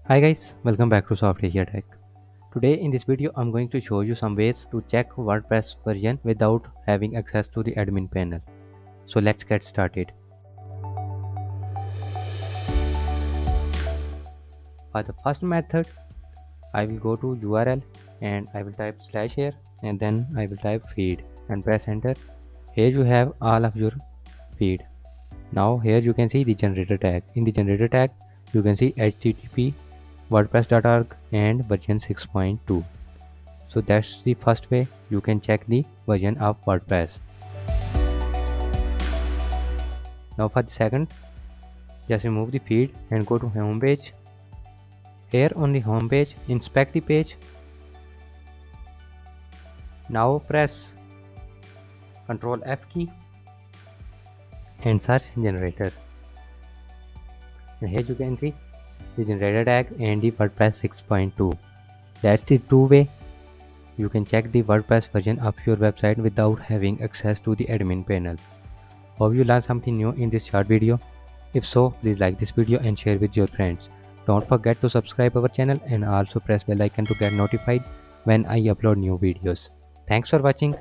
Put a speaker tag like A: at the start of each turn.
A: Hi guys, welcome back to SoftAsia Tech. Today in this video I'm going to show you some ways to check WordPress version without having access to the admin panel. So let's get started. For the first method, I will go to URL and I will type slash here and then I will type feed and press enter. Here you have all of your feed. Now here you can see the generator tag. In the generator tag you can see http wordpress.org and version 6.2. So that's the first way you can check the version of WordPress. Now for the second, just remove the feed and go to home page. Here on the home page, inspect the page. Now press Ctrl F key and search generator. And here you can see the generator tag and the WordPress 6.2. That's the two way you can check the WordPress version of your website without having access to the admin panel. Hope you learned something new in this short video. If so, please like this video and share with your friends. Don't forget to subscribe our channel and also press bell icon to get notified when I upload new videos. Thanks for watching.